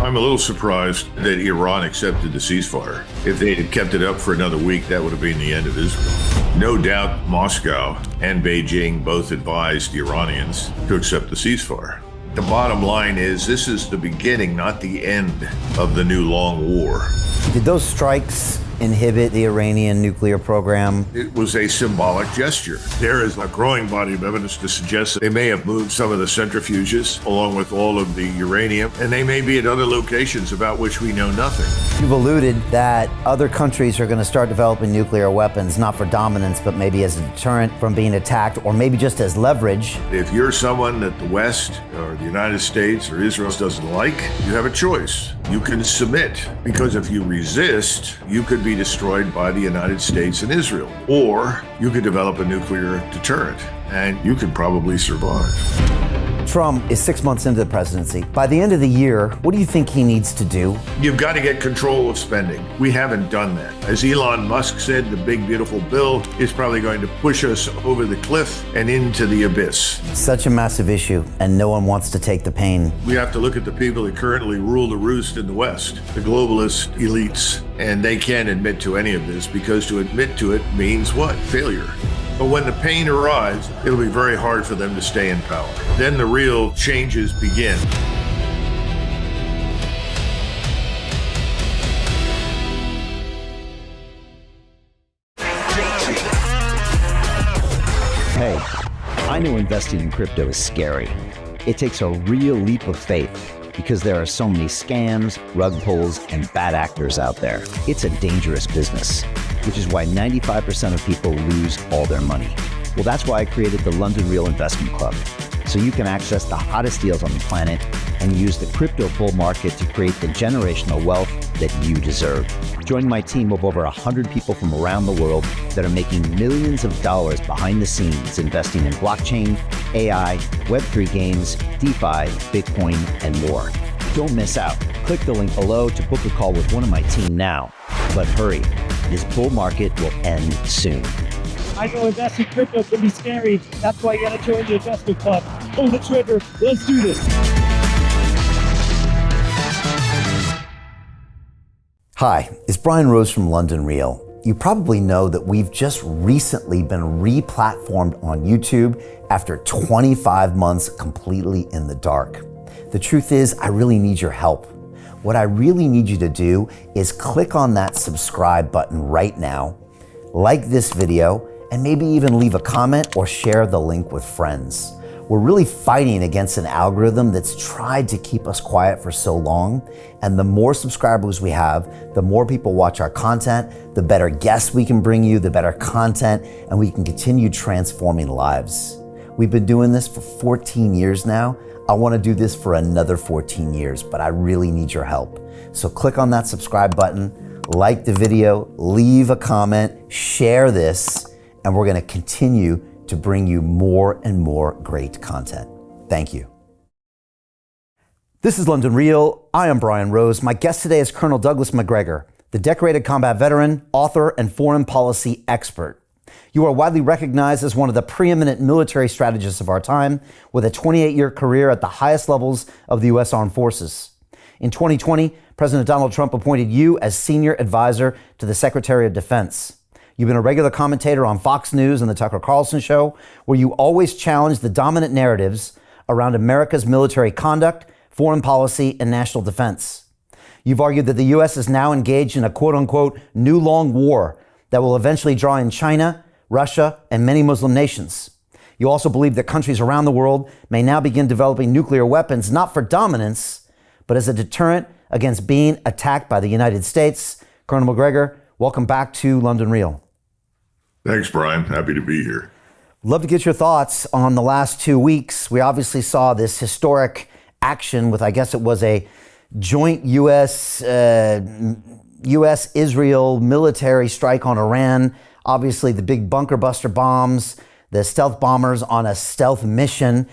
I'm a little surprised that Iran accepted the ceasefire. If they had kept it up for another week, that would have been the end of Israel. No doubt Moscow and Beijing both advised the Iranians to accept the ceasefire. The bottom line is this is the beginning, not the end of the new long war. Did those strikes inhibit the Iranian nuclear program? It was a symbolic gesture. There is a growing body of evidence to suggest that they may have moved some of the centrifuges along with all of the uranium, and they may be at other locations about which we know nothing. You've alluded that other countries are going to start developing nuclear weapons, not for dominance, but maybe as a deterrent from being attacked, or maybe just as leverage. If you're someone that the West or the United States or Israel doesn't like, you have a choice. You can submit, because if you resist, you could be destroyed by the United States and Israel. Or you could develop a nuclear deterrent, and you could probably survive. Trump is 6 months into the presidency. By the end of the year, what do you think he needs to do? You've got to get control of spending. We haven't done that. As Elon Musk said, the big beautiful bill is probably going to push us over the cliff and into the abyss. Such a massive issue, and no one wants to take the pain. We have to look at the people that currently rule the roost in the West, the globalist elites, and they can't admit to any of this, because to admit to it means what? Failure. But when the pain arrives, it'll be very hard for them to stay in power. Then the real changes begin. Hey, I know investing in crypto is scary. It takes a real leap of faith because there are so many scams, rug pulls, and bad actors out there. It's a dangerous business, which is why 95% of people lose all their money. Well, that's why I created the London Real Investment Club, so you can access the hottest deals on the planet and use the crypto bull market to create the generational wealth that you deserve. Join my team of over 100 people from around the world that are making millions of dollars behind the scenes investing in blockchain, AI, Web3 games, DeFi, Bitcoin, and more. Don't miss out. Click the link below to book a call with one of my team now. But hurry, this bull market will end soon. I know investing in crypto can be scary. That's why you gotta join the investment club. Pull the trigger. Let's do this. Hi, it's Brian Rose from London Real. You probably know that we've just recently been re-platformed on YouTube after 25 months completely in the dark. The truth is, I really need your help. What I really need you to do is click on that subscribe button right now, like this video, and maybe even leave a comment or share the link with friends. We're really fighting against an algorithm that's tried to keep us quiet for so long. And the more subscribers we have, the more people watch our content, the better guests we can bring you, the better content, and we can continue transforming lives. We've been doing this for 14 years now. I want to do this for another 14 years, but I really need your help. So click on that subscribe button, like the video, leave a comment, share this, and we're going to continue to bring you more and more great content. Thank you. This is London Real. I am Brian Rose. My guest today is Colonel Douglas Macgregor, the decorated combat veteran, author, and foreign policy expert. You are widely recognized as one of the preeminent military strategists of our time, with a 28-year career at the highest levels of the U.S. Armed Forces. In 2020, President Donald Trump appointed you as senior advisor to the Secretary of Defense. You've been a regular commentator on Fox News and the Tucker Carlson Show, where you always challenge the dominant narratives around America's military conduct, foreign policy, and national defense. You've argued that the U.S. is now engaged in a quote-unquote new long war that will eventually draw in China, Russia, and many Muslim nations. You also believe that countries around the world may now begin developing nuclear weapons, not for dominance, but as a deterrent against being attacked by the United States. Colonel Macgregor, welcome back to London Real. Thanks, Brian. Happy to be here. Love to get your thoughts on the last 2 weeks. We obviously saw this historic action with, I guess it was a joint U.S.-Israel military strike on Iran. Obviously, the big bunker buster bombs, the stealth bombers on a stealth mission.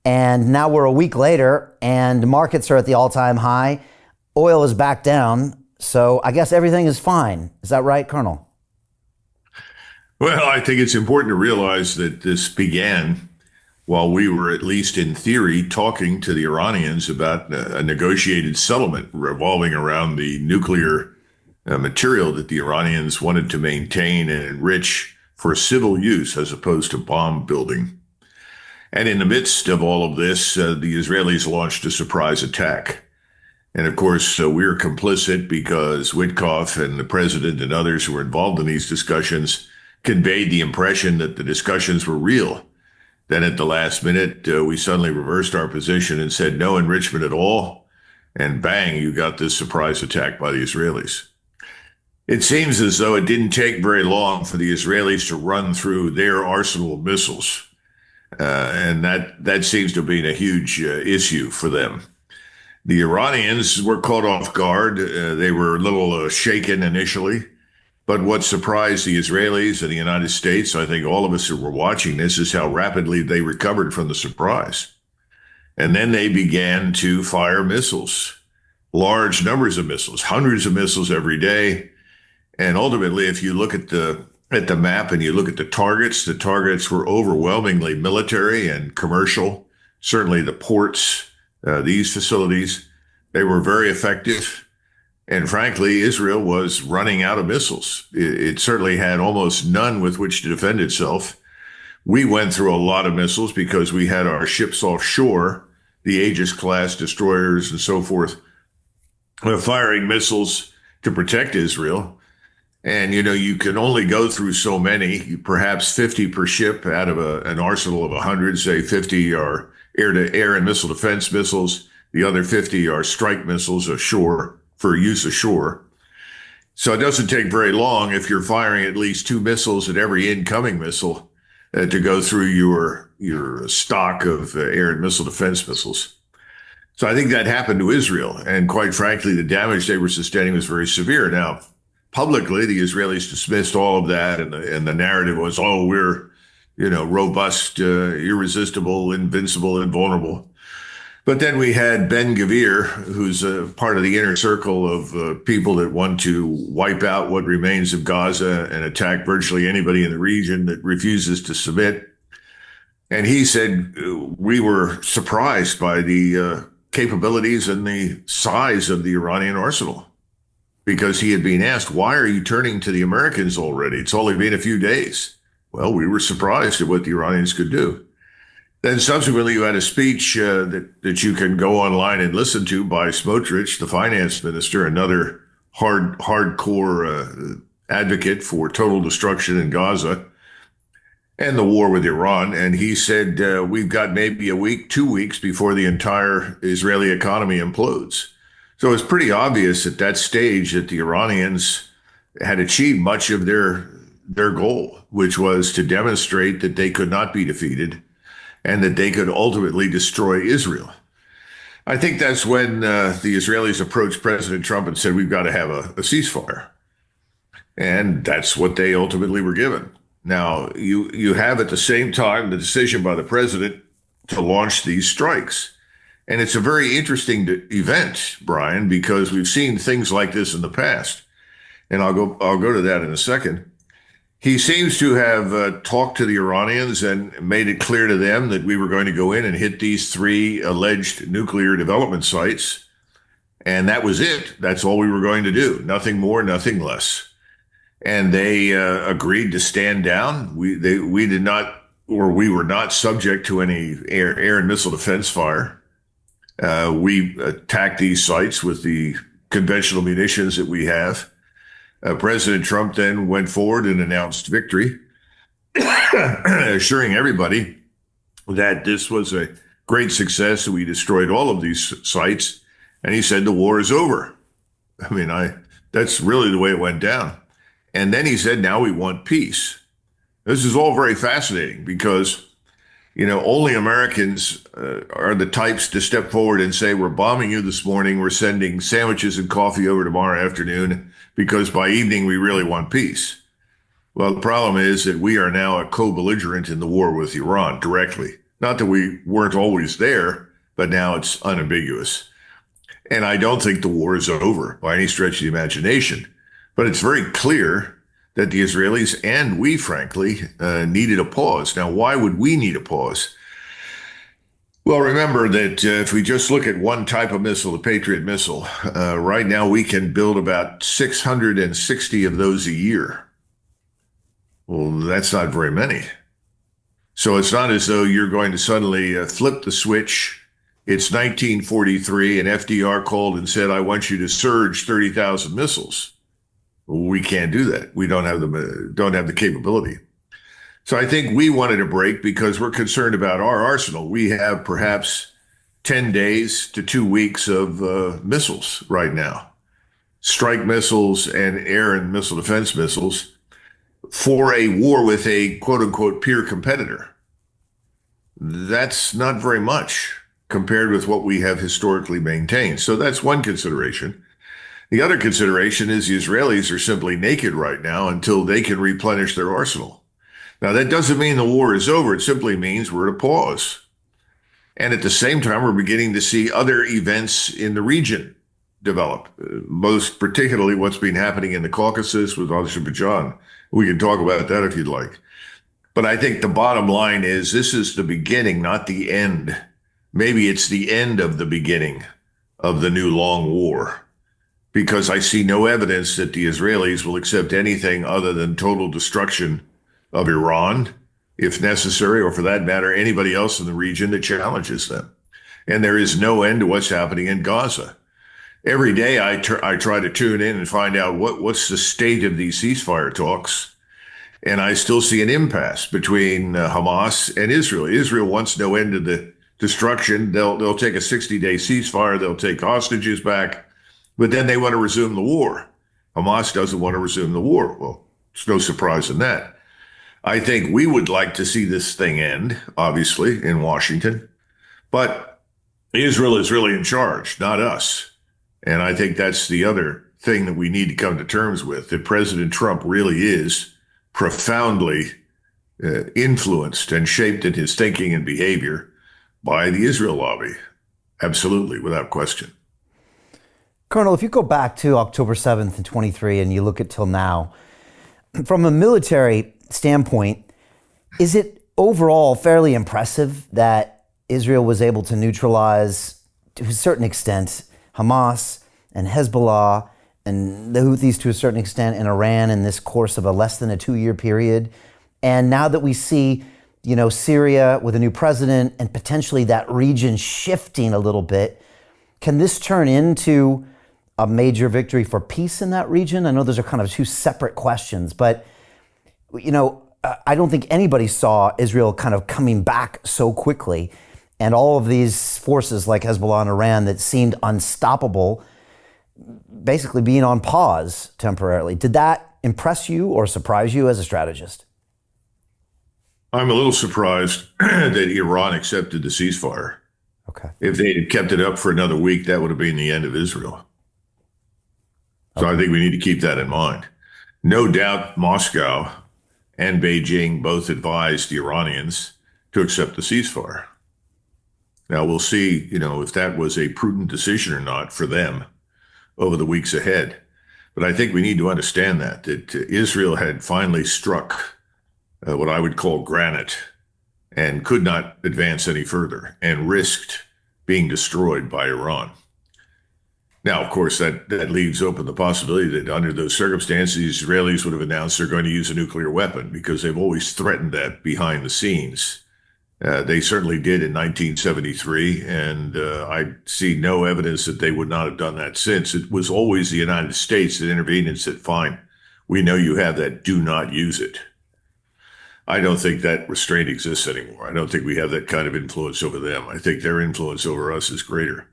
And now we're a week later and markets are at the all-time high. Oil is back down. So I guess everything is fine. Is that right, Colonel? Well, I think it's important to realize that this began while we were, at least in theory, talking to the Iranians about a negotiated settlement revolving around the nuclear material that the Iranians wanted to maintain and enrich for civil use as opposed to bomb building. And in the midst of all of this, the Israelis launched a surprise attack. And of course, we were complicit because Witkoff and the president and others who were involved in these discussions conveyed the impression that the discussions were real. Then at the last minute, we suddenly reversed our position and said no enrichment at all. And bang, you got this surprise attack by the Israelis. It seems as though it didn't take very long for the Israelis to run through their arsenal of missiles. And that seems to be a huge issue for them. The Iranians were caught off guard. They were a little shaken initially. But what surprised the Israelis and the United States, I think all of us who were watching this, is how rapidly they recovered from the surprise. And then they began to fire missiles, large numbers of missiles, hundreds of missiles every day. And ultimately, if you look at the map and you look at the targets were overwhelmingly military and commercial. Certainly the ports, these facilities, they were very effective. And frankly, Israel was running out of missiles. It certainly had almost none with which to defend itself. We went through a lot of missiles because we had our ships offshore, the Aegis-class destroyers and so forth, firing missiles to protect Israel. And, you can only go through so many, perhaps 50 per ship out of an arsenal of 100, say 50 are air-to-air and missile defense missiles. The other 50 are strike missiles ashore for use ashore. So it doesn't take very long if you're firing at least 2 missiles at every incoming missile to go through your stock of air and missile defense missiles. So I think that happened to Israel. And quite frankly, the damage they were sustaining was very severe. Now, publicly, the Israelis dismissed all of that, and the narrative was, oh, we're, robust, irresistible, invincible, invulnerable. But then we had Ben-Gvir, who's a part of the inner circle of people that want to wipe out what remains of Gaza and attack virtually anybody in the region that refuses to submit. And he said, we were surprised by the capabilities and the size of the Iranian arsenal. Because he had been asked, why are you turning to the Americans already? It's only been a few days. Well, we were surprised at what the Iranians could do. Then subsequently, you had a speech that you can go online and listen to by Smotrich, the finance minister, another hardcore advocate for total destruction in Gaza and the war with Iran. And he said, we've got maybe a week, 2 weeks before the entire Israeli economy implodes. So it's pretty obvious at that stage that the Iranians had achieved much of their goal, which was to demonstrate that they could not be defeated and that they could ultimately destroy Israel. I think that's when the Israelis approached President Trump and said, we've got to have a ceasefire. And that's what they ultimately were given. Now, you have at the same time the decision by the president to launch these strikes. And it's a very interesting event, Brian, because we've seen things like this in the past. And I'll go to that in a second. He seems to have talked to the Iranians and made it clear to them that we were going to go in and hit these 3 alleged nuclear development sites. And that was it. That's all we were going to do. Nothing more, nothing less. And they agreed to stand down. We did not, or we were not subject to any air and missile defense fire. We attacked these sites with the conventional munitions that we have. President Trump then went forward and announced victory, assuring everybody that this was a great success. We destroyed all of these sites. And he said the war is over. I mean, that's really the way it went down. And then he said, now we want peace. This is all very fascinating because only Americans are the types to step forward and say, we're bombing you this morning. We're sending sandwiches and coffee over tomorrow afternoon because by evening we really want peace. Well, the problem is that we are now a co-belligerent in the war with Iran directly. Not that we weren't always there, but now it's unambiguous. And I don't think the war is over by any stretch of the imagination. But it's very clear that the Israelis and we, frankly, needed a pause. Now, why would we need a pause? Well, remember that if we just look at one type of missile, the Patriot missile, right now we can build about 660 of those a year. Well, that's not very many. So it's not as though you're going to suddenly flip the switch. It's 1943, and FDR called and said, I want you to surge 30,000 missiles. Well, we can't do that. We don't have the capability. So I think we wanted a break because we're concerned about our arsenal. We have perhaps 10 days to 2 weeks of missiles right now, strike missiles and air and missile defense missiles for a war with a quote unquote peer competitor. That's not very much compared with what we have historically maintained. So that's one consideration. The other consideration is the Israelis are simply naked right now until they can replenish their arsenal. Now, that doesn't mean the war is over. It simply means we're at a pause. And at the same time, we're beginning to see other events in the region develop, most particularly what's been happening in the Caucasus with Azerbaijan. We can talk about that if you'd like. But I think the bottom line is this is the beginning, not the end. Maybe it's the end of the beginning of the new long war, because I see no evidence that the Israelis will accept anything other than total destruction of Iran, if necessary, or for that matter, anybody else in the region that challenges them. And there is no end to what's happening in Gaza. Every day I try to tune in and find out what's the state of these ceasefire talks. And I still see an impasse between Hamas and Israel. Israel wants no end to the destruction. They'll take a 60-day ceasefire. They'll take hostages back, but then they want to resume the war. Hamas doesn't want to resume the war. Well, there's no surprise in that. I think we would like to see this thing end, obviously, in Washington, but Israel is really in charge, not us. And I think that's the other thing that we need to come to terms with, that President Trump really is profoundly influenced and shaped in his thinking and behavior by the Israel lobby. Absolutely, without question. Colonel, if you go back to October 7th and 23 and you look at till now, from a military standpoint, is it overall fairly impressive that Israel was able to neutralize, to a certain extent, Hamas and Hezbollah and the Houthis to a certain extent in Iran in this course of a less than a 2-year period? And now that we see, Syria with a new president and potentially that region shifting a little bit, can this turn into a major victory for peace in that region? I know those are kind of two separate questions, but I don't think anybody saw Israel kind of coming back so quickly, and all of these forces like Hezbollah and Iran that seemed unstoppable, basically being on pause temporarily. Did that impress you or surprise you as a strategist? I'm a little surprised that Iran accepted the ceasefire. Okay. If they had kept it up for another week, that would have been the end of Israel. So I think we need to keep that in mind. No doubt Moscow and Beijing both advised the Iranians to accept the ceasefire. Now we'll see, if that was a prudent decision or not for them over the weeks ahead. But I think we need to understand that Israel had finally struck what I would call granite and could not advance any further and risked being destroyed by Iran. Now, of course, that leaves open the possibility that under those circumstances, the Israelis would have announced they're going to use a nuclear weapon because they've always threatened that behind the scenes. They certainly did in 1973, and I see no evidence that they would not have done that since. It was always the United States that intervened and said, fine, we know you have that, do not use it. I don't think that restraint exists anymore. I don't think we have that kind of influence over them. I think their influence over us is greater.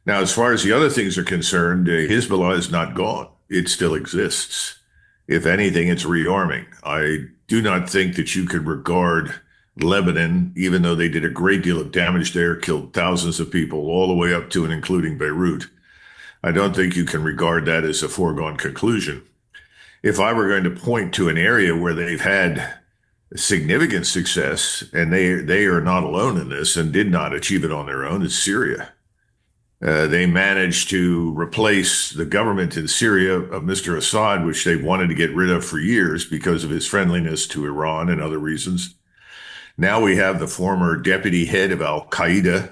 Now, as far as the other things are concerned, Hezbollah is not gone. It still exists. If anything, it's rearming. I do not think that you could regard Lebanon, even though they did a great deal of damage there, killed thousands of people all the way up to and including Beirut. I don't think you can regard that as a foregone conclusion. If I were going to point to an area where they've had significant success, and they are not alone in this and did not achieve it on their own, it's Syria. They managed to replace the government in Syria of Mr. Assad, which they wanted to get rid of for years because of his friendliness to Iran and other reasons. Now we have the former deputy head of al-Qaeda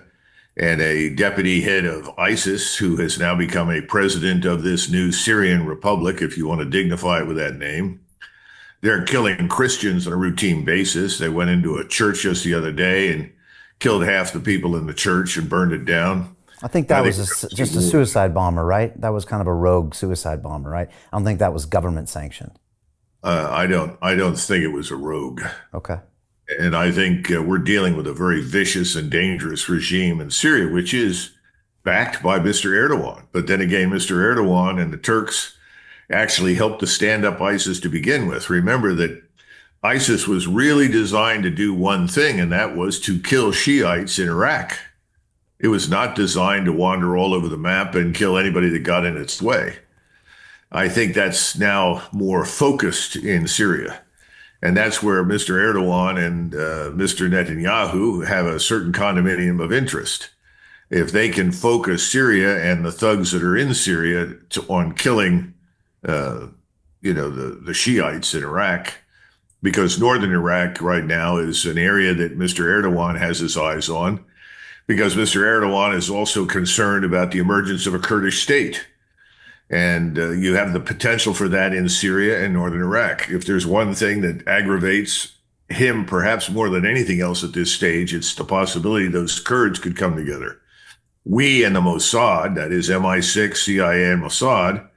and a deputy head of ISIS, who has now become a president of this new Syrian republic, if you want to dignify it with that name. They're killing Christians on a routine basis. They went into a church just the other day and killed half the people in the church and burned it down. I think that was just a suicide bomber, right? That was kind of a rogue suicide bomber, right? I don't think that was government sanctioned. I don't think it was a rogue. Okay. And I think we're dealing with a very vicious and dangerous regime in Syria, which is backed by Mr. Erdogan. But then again, Mr. Erdogan and the Turks actually helped to stand up ISIS to begin with. Remember that ISIS was really designed to do one thing, and that was to kill Shiites in Iraq. It was not designed to wander all over the map and kill anybody that got in its way. I think that's now more focused in Syria. And that's where Mr. Erdogan and Mr. Netanyahu have a certain condominium of interest. If they can focus Syria and the thugs that are in Syria on killing, the Shiites in Iraq, because northern Iraq right now is an area that Mr. Erdogan has his eyes on, because Mr. Erdogan is also concerned about the emergence of a Kurdish state. And you have the potential for that in Syria and northern Iraq. If there's one thing that aggravates him perhaps more than anything else at this stage, it's the possibility those Kurds could come together. We and the Mossad, that is MI6, CIA, and Mossad,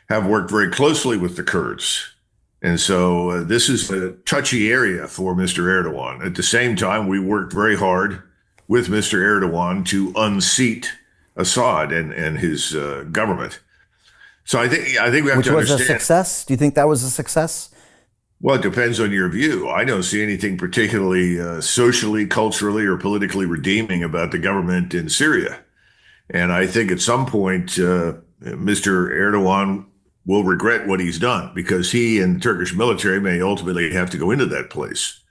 have worked very closely with the Kurds. And so this is a touchy area for Mr. Erdogan. At the same time, we worked very hard with Mr. Erdogan to unseat Assad and his government. So I think we have to understand. Which was a success? Do you think that was a success? Well, it depends on your view. I don't see anything particularly socially, culturally, or politically redeeming about the government in Syria. And I think at some point, Mr. Erdogan will regret what he's done, because he and the Turkish military may ultimately have to go into that place.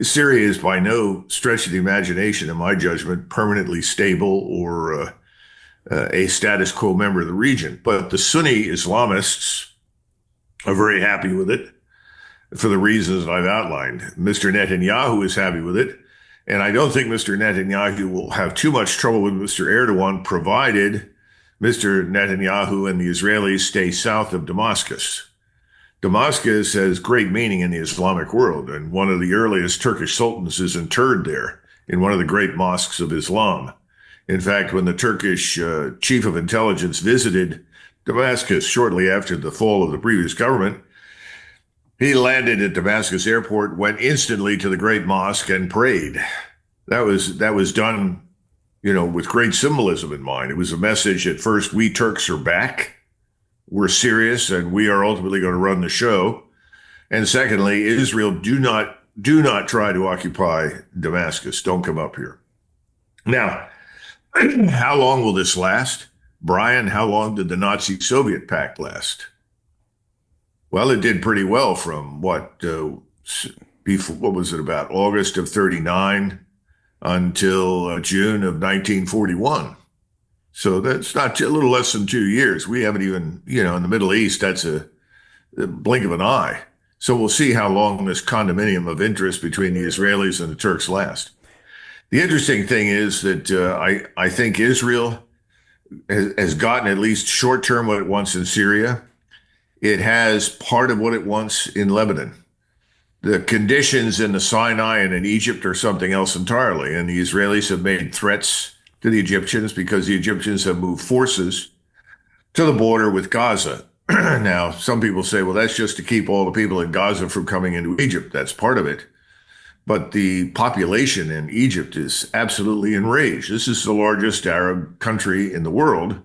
Syria is by no stretch of the imagination, in my judgment, permanently stable or a status quo member of the region. But the Sunni Islamists are very happy with it for the reasons I've outlined. Mr. Netanyahu is happy with it. And I don't think Mr. Netanyahu will have too much trouble with Mr. Erdogan, provided Mr. Netanyahu and the Israelis stay south of Damascus. Damascus has great meaning in the Islamic world, and one of the earliest Turkish sultans is interred there in one of the great mosques of Islam. In fact, when the Turkish chief of intelligence visited Damascus shortly after the fall of the previous government, he landed at Damascus airport, went instantly to the great mosque and prayed. That was done, with great symbolism in mind. It was a message that first, we Turks are back, we're serious, and we are ultimately going to run the show. And secondly, Israel, do not try to occupy Damascus. Don't come up here. Now, how long will this last? Brian, how long did the Nazi-Soviet pact last? Well, it did pretty well from what was it, about August of 39 until June of 1941. So that's not a little less than 2 years. We haven't even, in the Middle East, that's a blink of an eye. So we'll see how long this condominium of interest between the Israelis and the Turks lasts. The interesting thing is that I think Israel has gotten at least short-term what it wants in Syria. It has part of what it wants in Lebanon. The conditions in the Sinai and in Egypt are something else entirely. And the Israelis have made threats to the Egyptians because the Egyptians have moved forces to the border with Gaza. Now, some people say, well, that's just to keep all the people in Gaza from coming into Egypt. That's part of it. But the population in Egypt is absolutely enraged. This is the largest Arab country in the world,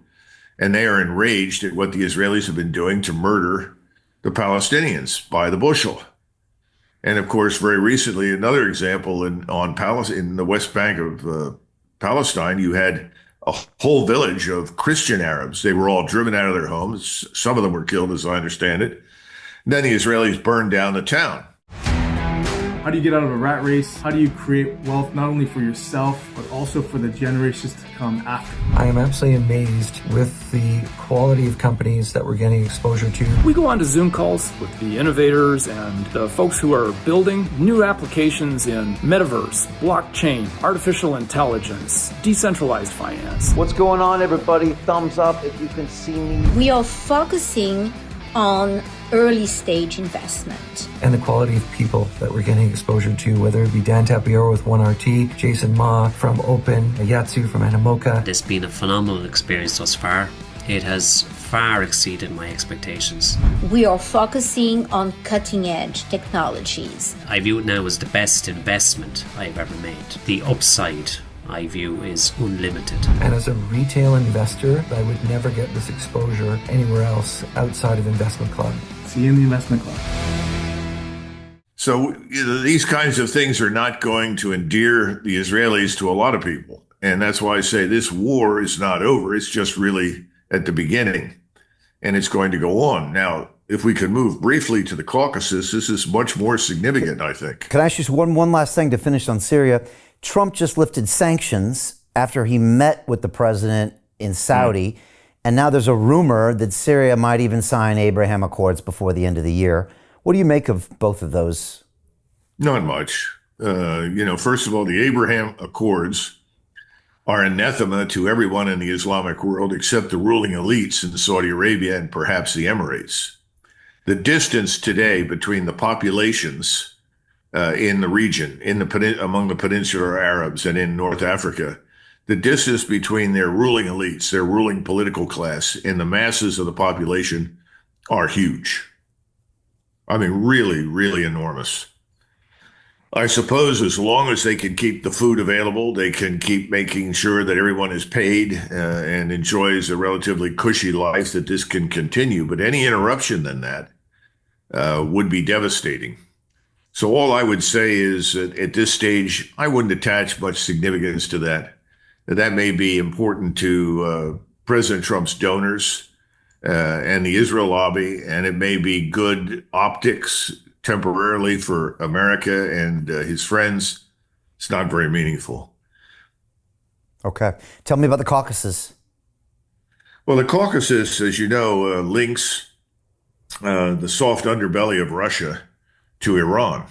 and they are enraged at what the Israelis have been doing to murder the Palestinians by the bushel. And of course, very recently, another example in the West Bank of Palestine, you had a whole village of Christian Arabs. They were all driven out of their homes. Some of them were killed, as I understand it. And then the Israelis burned down the town. How do you get out of a rat race? How do you create wealth not only for yourself, but also for the generations to come after? I am absolutely amazed with the quality of companies that we're getting exposure to. We go on to Zoom calls with the innovators and the folks who are building new applications in metaverse, blockchain, artificial intelligence, decentralized finance. What's going on, everybody? Thumbs up if you can see me. We are focusing on early stage investment. And the quality of people that we're getting exposure to, whether it be Dan Tapiero with 1RT, Jason Ma from Open, Yatsu from Animoca. It's been a phenomenal experience thus far. It has far exceeded my expectations. We are focusing on cutting edge technologies. I view it now as the best investment I've ever made. The upside I view is unlimited. And as a retail investor, I would never get this exposure anywhere else outside of Investment Club. See you in the investment club. So these kinds of things are not going to endear the Israelis to a lot of people. And that's why I say this war is not over. It's just really at the beginning. And it's going to go on. Now, if we could move briefly to the Caucasus, this is much more significant, I think. Can I ask you one last thing to finish on Syria? Trump just lifted sanctions after he met with the president in Saudi. And now there's a rumor that Syria might even sign Abraham Accords before the end of the year. What do you make of both of those? Not much. First of all, the Abraham Accords are anathema to everyone in the Islamic world except the ruling elites in Saudi Arabia and perhaps the Emirates. The distance today between the populations in the region, among the peninsular Arabs and in North Africa, the distance between their ruling elites, their ruling political class, and the masses of the population are huge. I mean, really, really enormous. I suppose as long as they can keep the food available, they can keep making sure that everyone is paid and enjoys a relatively cushy life, that this can continue. But any interruption in that would be devastating. So all I would say is that at this stage, I wouldn't attach much significance to that. That may be important to President Trump's donors and the Israel lobby, and it may be good optics temporarily for America and his friends. It's not very meaningful. Okay. Tell me about the Caucasus. Well, the Caucasus, as you know, links the soft underbelly of Russia to Iran.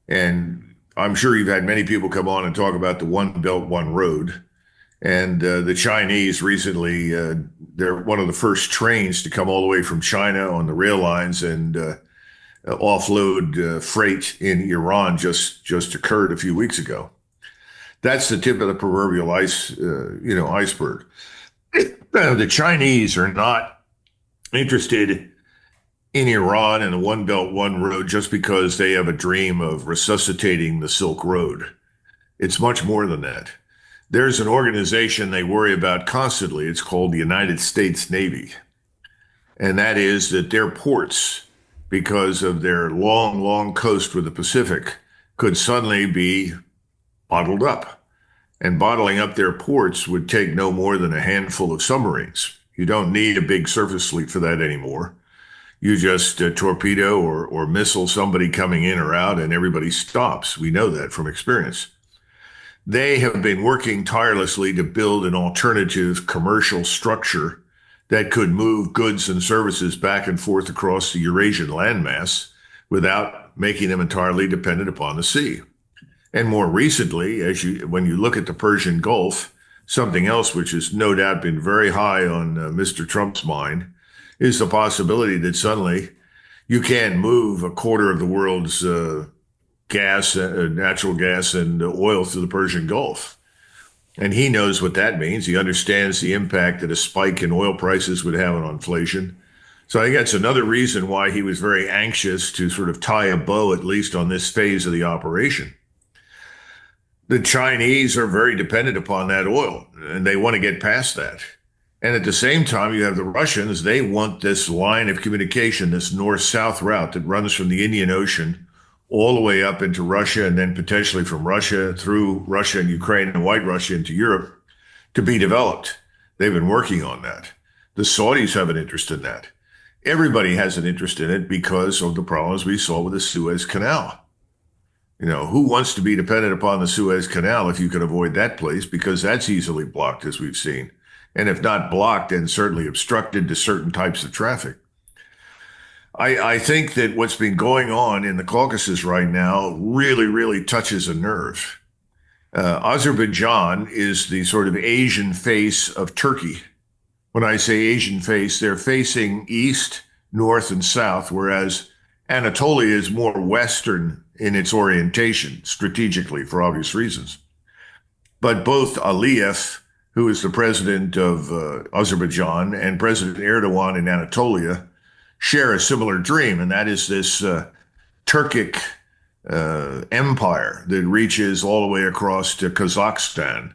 And I'm sure you've had many people come on and talk about the One Belt, One Road. And the Chinese recently, they're one of the first trains to come all the way from China on the rail lines and offload freight in Iran just occurred a few weeks ago. That's the tip of the proverbial iceberg. The Chinese are not interested in Iran and the One Belt, One Road just because they have a dream of resuscitating the Silk Road. It's much more than that. There's an organization they worry about constantly. It's called the United States Navy. And that is that their ports, because of their long, long coast with the Pacific, could suddenly be bottled up. And bottling up their ports would take no more than a handful of submarines. You don't need a big surface fleet for that anymore. You just torpedo or missile somebody coming in or out and everybody stops. We know that from experience. They have been working tirelessly to build an alternative commercial structure that could move goods and services back and forth across the Eurasian landmass without making them entirely dependent upon the sea. And more recently, when you look at the Persian Gulf, something else which has no doubt been very high on Mr. Trump's mind is the possibility that suddenly you can't move a quarter of the world's natural gas and oil through the Persian Gulf. And he knows what that means. He understands the impact that a spike in oil prices would have on inflation. So I think that's another reason why he was very anxious to sort of tie a bow, at least on this phase of the operation. The Chinese are very dependent upon that oil, and they want to get past that. And at the same time, you have the Russians. They want this line of communication, this north-south route that runs from the Indian Ocean all the way up into Russia, and then potentially from Russia through Russia and Ukraine and White Russia into Europe, to be developed. They've been working on that. The Saudis have an interest in that. Everybody has an interest in it because of the problems we saw with the Suez Canal. Who wants to be dependent upon the Suez Canal if you can avoid that place? Because that's easily blocked, as we've seen. And if not blocked, then certainly obstructed to certain types of traffic. I think that what's been going on in the Caucasus right now really, really touches a nerve. Azerbaijan is the sort of Asian face of Turkey. When I say Asian face, they're facing east, north, and south, whereas Anatolia is more Western in its orientation, strategically, for obvious reasons. But both Aliyev, who is the president of Azerbaijan, and President Erdogan in Anatolia share a similar dream, and that is this Turkic empire that reaches all the way across to Kazakhstan.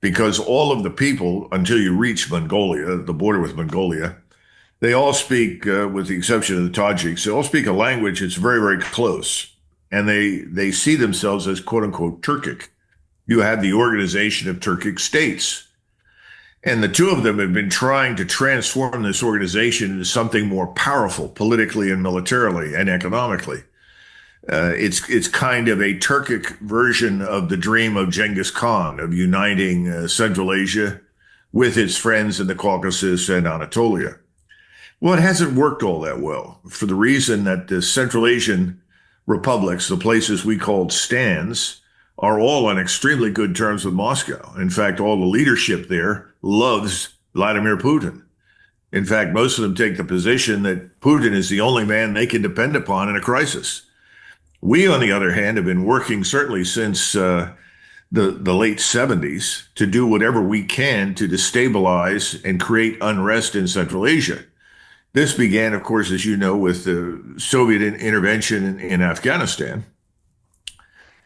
Because all of the people, until you reach Mongolia, the border with Mongolia, they all speak, with the exception of the Tajiks, they all speak a language that's very, very close. And they see themselves as, quote unquote, Turkic. You have the Organization of Turkic States. And the two of them have been trying to transform this organization into something more powerful politically and militarily and economically. It's kind of a Turkic version of the dream of Genghis Khan of uniting Central Asia with its friends in the Caucasus and Anatolia. Well, it hasn't worked all that well for the reason that the Central Asian republics, the places we called stands, are all on extremely good terms with Moscow. In fact, all the leadership there loves Vladimir Putin. In fact, most of them take the position that Putin is the only man they can depend upon in a crisis. We, on the other hand, have been working certainly since the late 70s to do whatever we can to destabilize and create unrest in Central Asia. This began, of course, as you know, with the Soviet intervention in Afghanistan.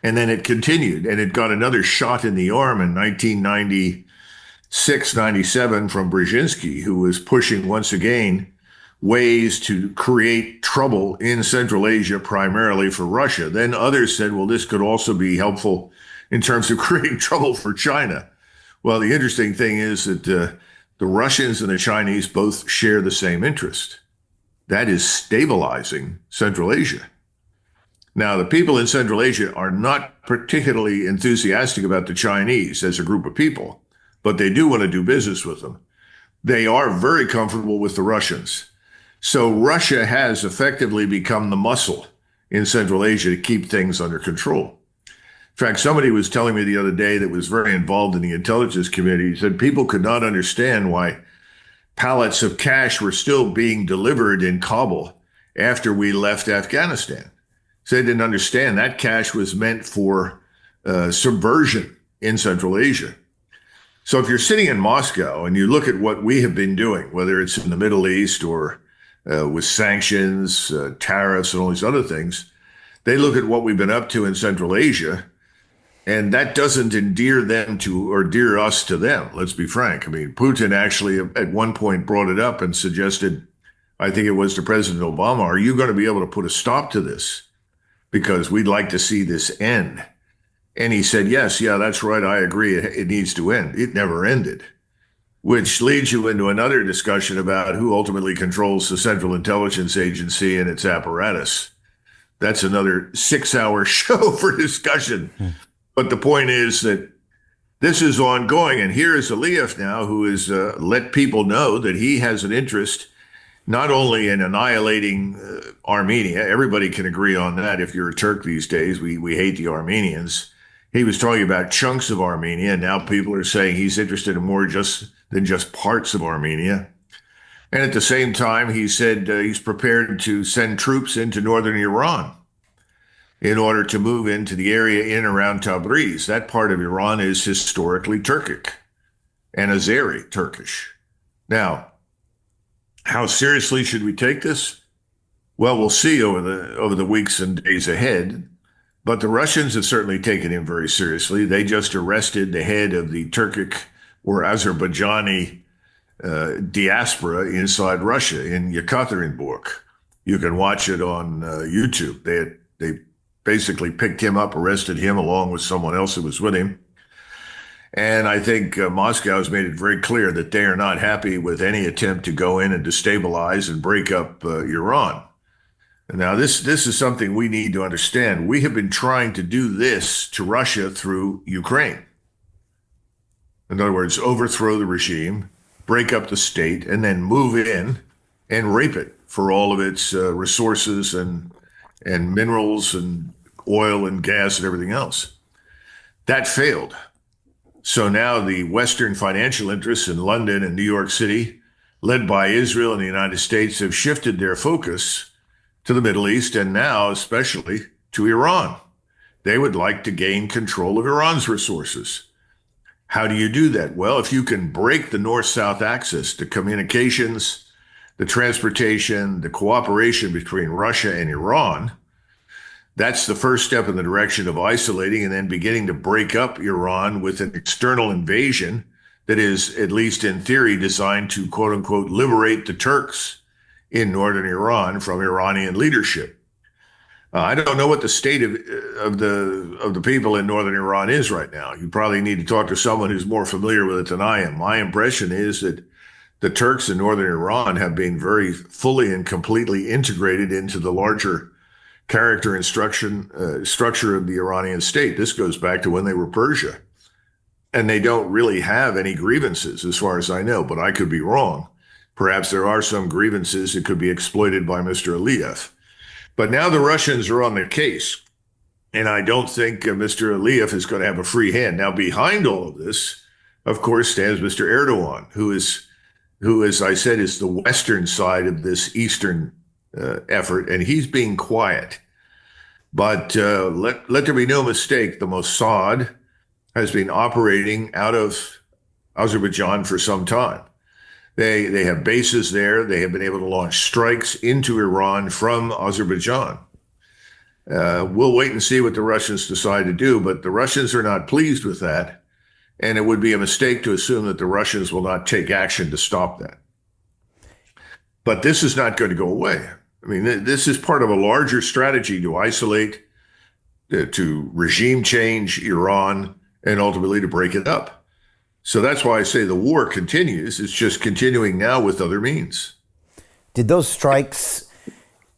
And then it continued, and it got another shot in the arm in 1996, 97 from Brzezinski, who was pushing once again ways to create trouble in Central Asia, primarily for Russia. Then others said, well, this could also be helpful in terms of creating trouble for China. Well, the interesting thing is that the Russians and the Chinese both share the same interest. That is stabilizing Central Asia. Now, the people in Central Asia are not particularly enthusiastic about the Chinese as a group of people, but they do want to do business with them. They are very comfortable with the Russians. So Russia has effectively become the muscle in Central Asia to keep things under control. In fact, somebody was telling me the other day that was very involved in the intelligence community, he said people could not understand why pallets of cash were still being delivered in Kabul after we left Afghanistan. So they didn't understand that cash was meant for subversion in Central Asia. So if you're sitting in Moscow and you look at what we have been doing, whether it's in the Middle East or with sanctions, tariffs, and all these other things, they look at what we've been up to in Central Asia, and that doesn't endear them to, or endear us to them, let's be frank. I mean, Putin actually at one point brought it up and suggested, I think it was to President Obama, are you going to be able to put a stop to this? Because we'd like to see this end. And he said, yes, yeah, that's right. I agree. It needs to end. It never ended, which leads you into another discussion about who ultimately controls the Central Intelligence Agency and its apparatus. That's another 6-hour show for discussion. But the point is that this is ongoing. And here is Aliyev now, who has let people know that he has an interest not only in annihilating Armenia. Everybody can agree on that. If you're a Turk these days, we hate the Armenians. He was talking about chunks of Armenia. And now people are saying he's interested in more than just parts of Armenia. And at the same time, he said he's prepared to send troops into northern Iran in order to move into the area in and around Tabriz. That part of Iran is historically Turkic and Azeri Turkish. Now, how seriously should we take this? Well, we'll see over the weeks and days ahead. But the Russians have certainly taken him very seriously. They just arrested the head of the Turkic or Azerbaijani diaspora inside Russia in Yekaterinburg. You can watch it on YouTube. They basically picked him up, arrested him along with someone else who was with him. And I think Moscow has made it very clear that they are not happy with any attempt to go in and destabilize and break up Iran. Now, this is something we need to understand. We have been trying to do this to Russia through Ukraine. In other words, overthrow the regime, break up the state, and then move in and rape it for all of its resources and minerals and oil and gas and everything else. That failed. So now the Western financial interests in London and New York City, led by Israel and the United States, have shifted their focus to the Middle East, and now especially to Iran. They would like to gain control of Iran's resources. How do you do that? Well, if you can break the north-south axis, the communications, the transportation, the cooperation between Russia and Iran, that's the first step in the direction of isolating and then beginning to break up Iran with an external invasion that is, at least in theory, designed to, quote unquote, liberate the Turks in northern Iran from Iranian leadership. I don't know what the state of the people in northern Iran is right now. You probably need to talk to someone who's more familiar with it than I am. My impression is that the Turks in northern Iran have been very fully and completely integrated into the larger character and structure of the Iranian state. This goes back to when they were Persia. And they don't really have any grievances, as far as I know, but I could be wrong. Perhaps there are some grievances that could be exploited by Mr. Aliyev. But now the Russians are on the case, and I don't think Mr. Aliyev is going to have a free hand. Now, behind all of this, of course, stands Mr. Erdogan, who, as I said, is the Western side of this Eastern effort, and he's being quiet. But let there be no mistake, the Mossad has been operating out of Azerbaijan for some time. They have bases there. They have been able to launch strikes into Iran from Azerbaijan. We'll wait and see what the Russians decide to do, but the Russians are not pleased with that. And it would be a mistake to assume that the Russians will not take action to stop that. But this is not going to go away. I mean, this is part of a larger strategy to isolate, to regime change Iran, and ultimately to break it up. So that's why I say the war continues. It's just continuing now with other means. Did those strikes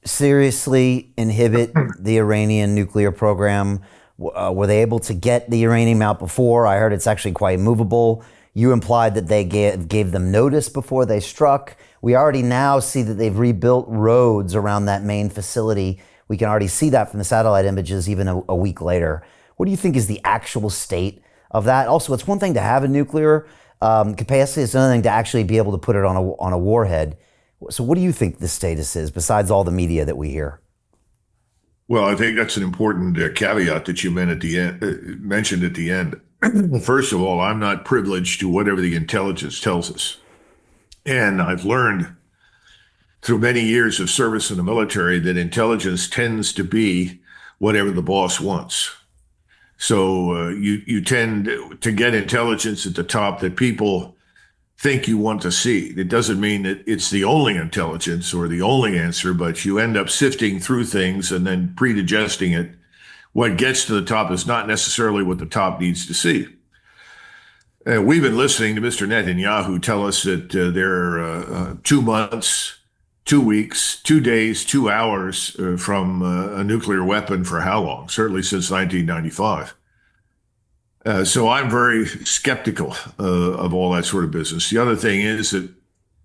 seriously inhibit the Iranian nuclear program? Were they able to get the uranium out before? I heard it's actually quite movable. You implied that they gave them notice before they struck. We already now see that they've rebuilt roads around that main facility. We can already see that from the satellite images even a week later. What do you think is the actual state of that? Also, it's one thing to have a nuclear capacity. It's another thing to actually be able to put it on a warhead. So what do you think the status is, besides all the media that we hear? Well, I think that's an important caveat that you mentioned at the end. First of all, I'm not privileged to whatever the intelligence tells us. And I've learned through many years of service in the military that intelligence tends to be whatever the boss wants. So you tend to get intelligence at the top that people think you want to see. It doesn't mean that it's the only intelligence or the only answer, but you end up sifting through things and then predigesting it. What gets to the top is not necessarily what the top needs to see. We've been listening to Mr. Netanyahu tell us that there are 2 months, 2 weeks, 2 days, 2 hours from a nuclear weapon for how long? Certainly since 1995. So I'm very skeptical of all that sort of business. The other thing is that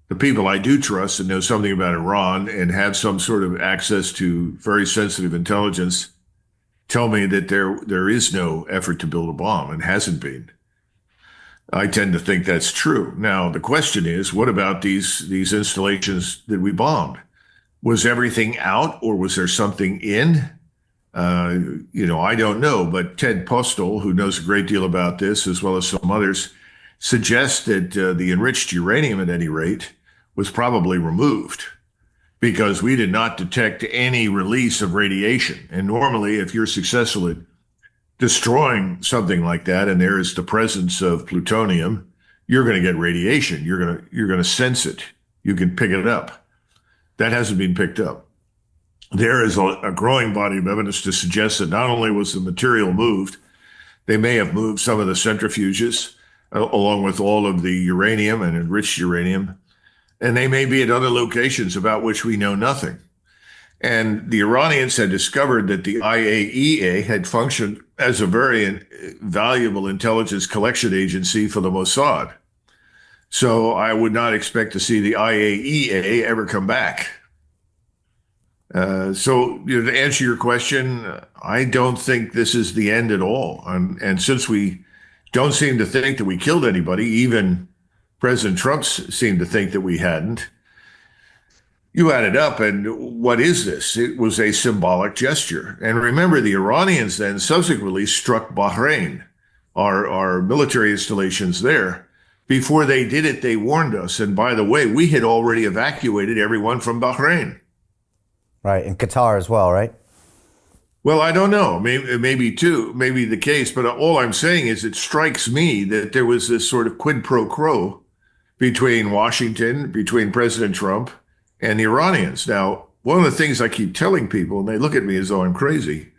the people I do trust and know something about Iran and have some sort of access to very sensitive intelligence tell me that there is no effort to build a bomb and hasn't been. I tend to think that's true. Now, the question is, what about these installations that we bombed? Was everything out or was there something in? I don't know, but Ted Postel, who knows a great deal about this, as well as some others, suggests that the enriched uranium, at any rate, was probably removed because we did not detect any release of radiation. And normally, if you're successful at destroying something like that, and there is the presence of plutonium, you're going to get radiation. You're going to sense it. You can pick it up. That hasn't been picked up. There is a growing body of evidence to suggest that not only was the material moved, they may have moved some of the centrifuges along with all of the uranium and enriched uranium, and they may be at other locations about which we know nothing. And the Iranians had discovered that the IAEA had functioned as a very valuable intelligence collection agency for the Mossad. So I would not expect to see the IAEA ever come back. So to answer your question, I don't think this is the end at all. And since we don't seem to think that we killed anybody, even President Trump seemed to think that we hadn't, you add it up, and what is this? It was a symbolic gesture. And remember, the Iranians then subsequently struck Bahrain, our military installations there. Before they did it, they warned us. And by the way, we had already evacuated everyone from Bahrain. Right, and Qatar as well, right? Well, I don't know. Maybe the case. But all I'm saying is it strikes me that there was this sort of quid pro quo between Washington, between President Trump, and the Iranians. Now, one of the things I keep telling people, and they look at me as though I'm crazy,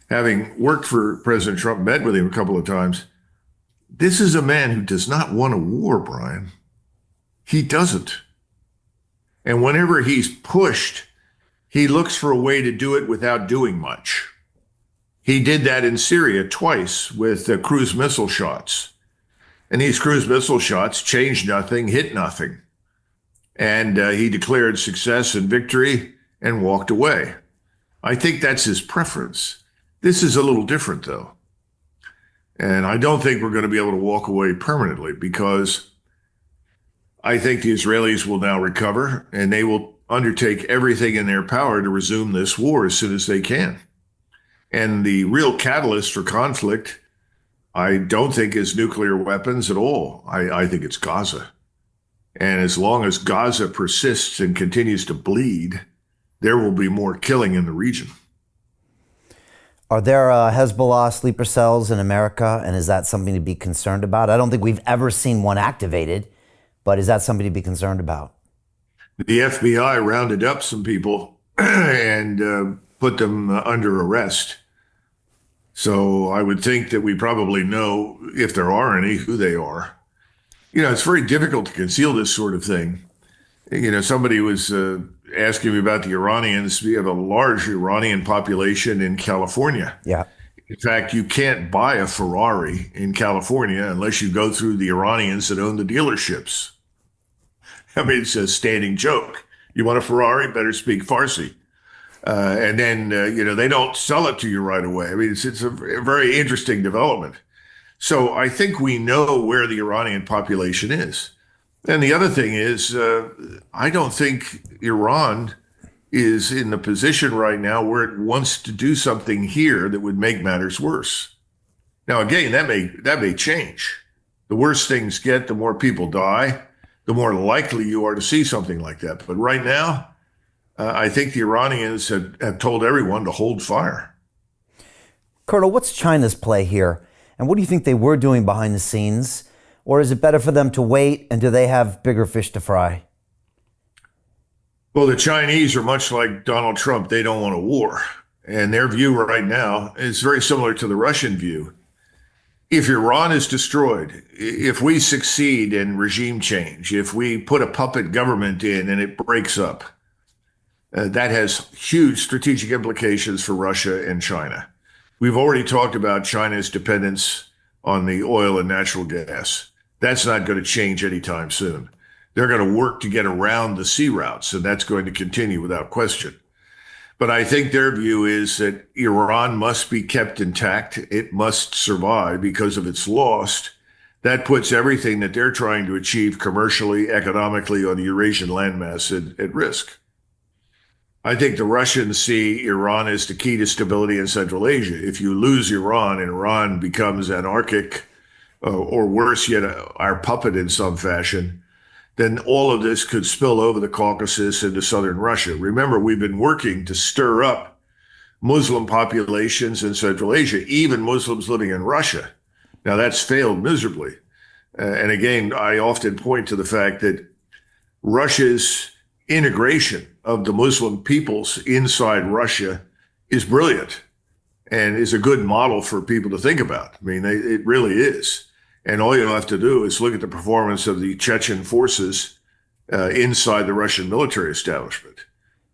having worked for President Trump, met with him a couple of times, this is a man who does not want a war, Brian. He doesn't. And whenever he's pushed, he looks for a way to do it without doing much. He did that in Syria twice with cruise missile shots. And these cruise missile shots changed nothing, hit nothing. And he declared success and victory and walked away. I think that's his preference. This is a little different, though. And I don't think we're going to be able to walk away permanently, because I think the Israelis will now recover and they will undertake everything in their power to resume this war as soon as they can. And the real catalyst for conflict, I don't think is nuclear weapons at all. I think it's Gaza. And as long as Gaza persists and continues to bleed, there will be more killing in the region. Are there Hezbollah sleeper cells in America, and is that something to be concerned about? I don't think we've ever seen one activated, but is that something to be concerned about? The FBI rounded up some people and put them under arrest. So I would think that we probably know, if there are any, who they are. You know, it's very difficult to conceal this sort of thing. You know, somebody was asking me about the Iranians. We have a large Iranian population in California. Yeah. In fact, you can't buy a Ferrari in California unless you go through the Iranians that own the dealerships. I mean, it's a standing joke. You want a Ferrari, better speak Farsi. And then, they don't sell it to you right away. I mean, it's a very interesting development. So I think we know where the Iranian population is. And the other thing is, I don't think Iran is in the position right now where it wants to do something here that would make matters worse. Now, again, that may change. The worse things get, the more people die, the more likely you are to see something like that. But right now, I think the Iranians have told everyone to hold fire. Colonel, what's China's play here? And what do you think they were doing behind the scenes? Or is it better for them to wait, and do they have bigger fish to fry? Well, the Chinese are much like Donald Trump. They don't want a war. And their view right now is very similar to the Russian view. If Iran is destroyed, if we succeed in regime change, if we put a puppet government in and it breaks up, that has huge strategic implications for Russia and China. We've already talked about China's dependence on the oil and natural gas. That's not going to change anytime soon. They're going to work to get around the sea routes, and that's going to continue without question. But I think their view is that Iran must be kept intact. It must survive, because if it's lost, that puts everything that they're trying to achieve commercially, economically on the Eurasian landmass at risk. I think the Russians see Iran as the key to stability in Central Asia. If you lose Iran and Iran becomes anarchic, or worse yet, our puppet in some fashion, then all of this could spill over the Caucasus into southern Russia. Remember, we've been working to stir up Muslim populations in Central Asia, even Muslims living in Russia. Now, that's failed miserably. And again, I often point to the fact that Russia's integration of the Muslim peoples inside Russia is brilliant and is a good model for people to think about. I mean, it really is. And all you have to do is look at the performance of the Chechen forces inside the Russian military establishment.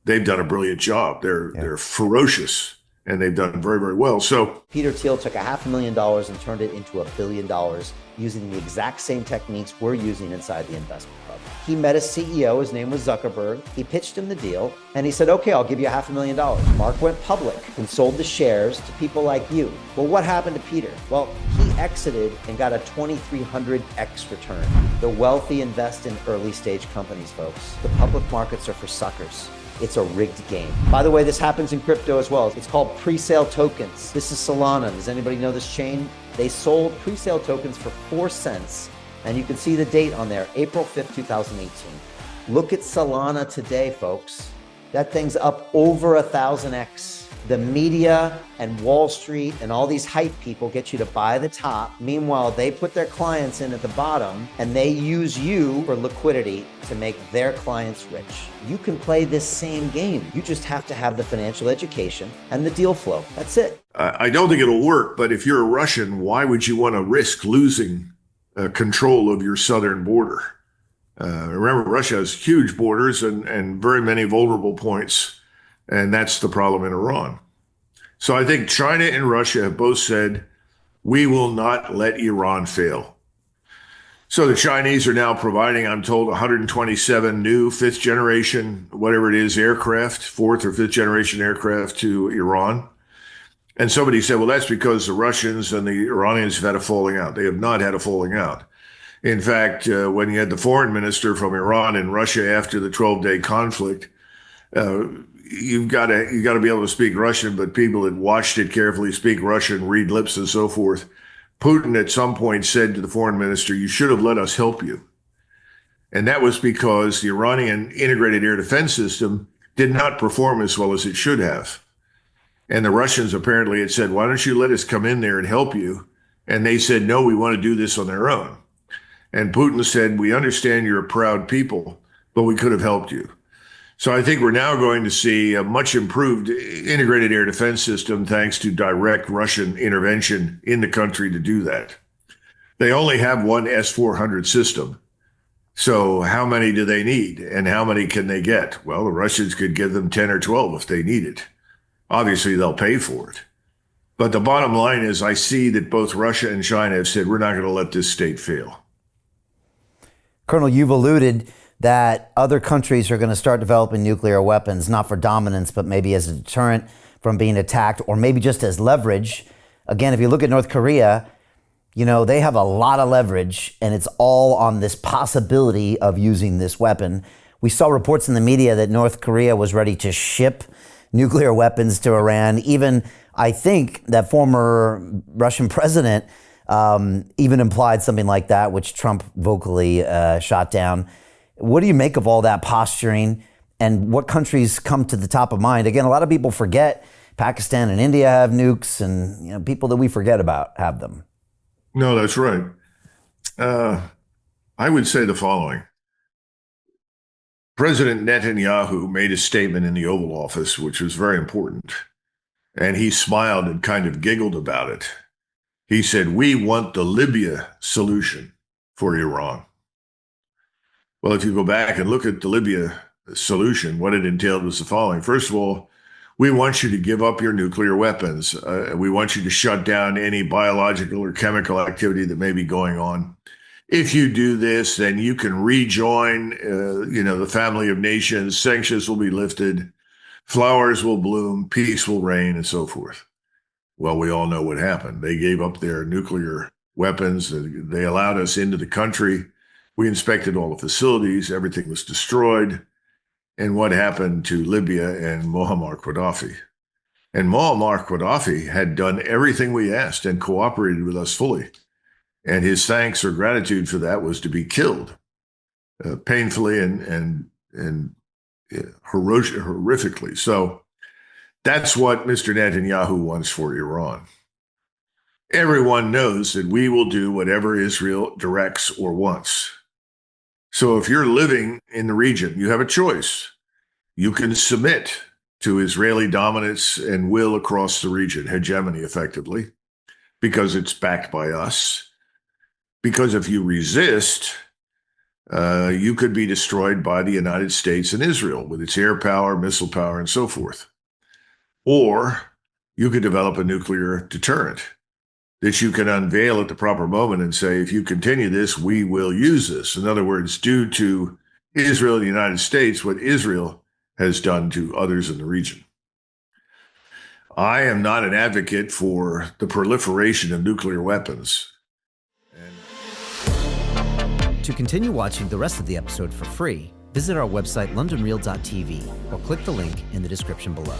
they've done a brilliant job. They're ferocious, and they've done very, very well. So Peter Thiel took $500,000 and turned it into $1 billion using the exact same techniques we're using inside the investment club. He met a CEO, his name was Zuckerberg. He pitched him the deal and he said, okay, I'll give you $500,000. Mark went public and sold the shares to people like you. Well, what happened to Peter? Well, he exited and got a 2,300x return. The wealthy invest in early stage companies, folks. The public markets are for suckers. It's a rigged game. By the way, this happens in crypto as well. It's called pre-sale tokens. This is Solana. Does anybody know this chain? They sold pre-sale tokens for 4 cents. And you can see the date on there, April 5th, 2018. Look at Solana today, folks. That thing's up over 1,000x. The media and Wall Street and all these hype people get you to buy the top. Meanwhile, they put their clients in at the bottom and they use you for liquidity to make their clients rich. You can play this same game. You just have to have the financial education and the deal flow. That's it. I don't think it'll work, but if you're a Russian, why would you want to risk losing control of your southern border? Remember, Russia has huge borders and very many vulnerable points. And that's the problem in Iran. So I think China and Russia have both said, we will not let Iran fail. So the Chinese are now providing, I'm told, 127 new fifth generation, whatever it is, aircraft, fourth or fifth generation aircraft to Iran. And somebody said, well, that's because the Russians and the Iranians have had a falling out. They have not had a falling out. In fact, when you had the foreign minister from Iran in Russia after the 12-day conflict, you've got to be able to speak Russian, but people that watched it carefully speak Russian, read lips and so forth. Putin at some point said to the foreign minister, you should have let us help you. And that was because the Iranian integrated air defense system did not perform as well as it should have. And the Russians apparently had said, why don't you let us come in there and help you? And they said, no, we want to do this on their own. And Putin said, we understand you're a proud people, but we could have helped you. So I think we're now going to see a much improved integrated air defense system thanks to direct Russian intervention in the country to do that. They only have one S-400 system. So how many do they need and how many can they get? Well, the Russians could give them 10 or 12 if they need it. Obviously, they'll pay for it. But the bottom line is I see that both Russia and China have said we're not going to let this state fail. Colonel, you've alluded that other countries are going to start developing nuclear weapons, not for dominance, but maybe as a deterrent from being attacked, or maybe just as leverage. Again, if you look at North Korea, you know, they have a lot of leverage, and it's all on this possibility of using this weapon. We saw reports in the media that North Korea was ready to ship nuclear weapons to Iran. Even, I think, that former Russian president even implied something like that, which Trump vocally shot down. What do you make of all that posturing, and what countries come to the top of mind? Again, a lot of people forget Pakistan and India have nukes, and, you know, people that we forget about have them. No, that's right. I would say the following. President Netanyahu made a statement in the Oval Office, which was very important, and he smiled and kind of giggled about it. He said, we want the Libya solution for Iran. Well, if you go back and look at the Libya solution, what it entailed was the following. First of all, we want you to give up your nuclear weapons. We want you to shut down any biological or chemical activity that may be going on. If you do this, then you can rejoin, the family of nations. Sanctions will be lifted. Flowers will bloom. Peace will reign, and so forth. Well, we all know what happened. They gave up their nuclear weapons. They allowed us into the country. We inspected all the facilities. Everything was destroyed. And what happened to Libya and Muammar Gaddafi? And Muammar Gaddafi had done everything we asked and cooperated with us fully. And his thanks or gratitude for that was to be killed painfully and horrifically. So that's what Mr. Netanyahu wants for Iran. Everyone knows that we will do whatever Israel directs or wants. So if you're living in the region, you have a choice. You can submit to Israeli dominance and will across the region, hegemony effectively, because it's backed by us. Because if you resist, you could be destroyed by the United States and Israel with its air power, missile power, and so forth. Or you could develop a nuclear deterrent that you can unveil at the proper moment and say, if you continue this, we will use this. In other words, due to Israel and the United States, what Israel has done to others in the region. I am not an advocate for the proliferation of nuclear weapons. To continue watching the rest of the episode for free, visit our website londonreal.tv or click the link in the description below.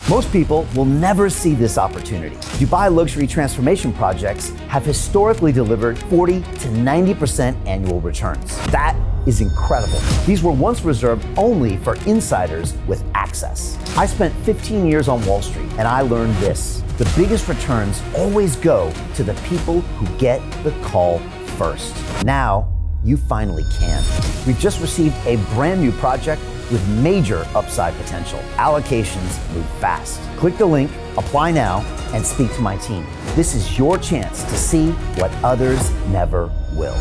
Most people will never see this opportunity. Dubai luxury transformation projects have historically delivered 40 to 90% annual returns. That is incredible. These were once reserved only for insiders with access. I spent 15 years on Wall Street and I learned this: the biggest returns always go to the people who get the call first. Now, you finally can. We've just received a brand new project with major upside potential. Allocations move fast. Click the link, apply now, and speak to my team. This is your chance to see what others never will.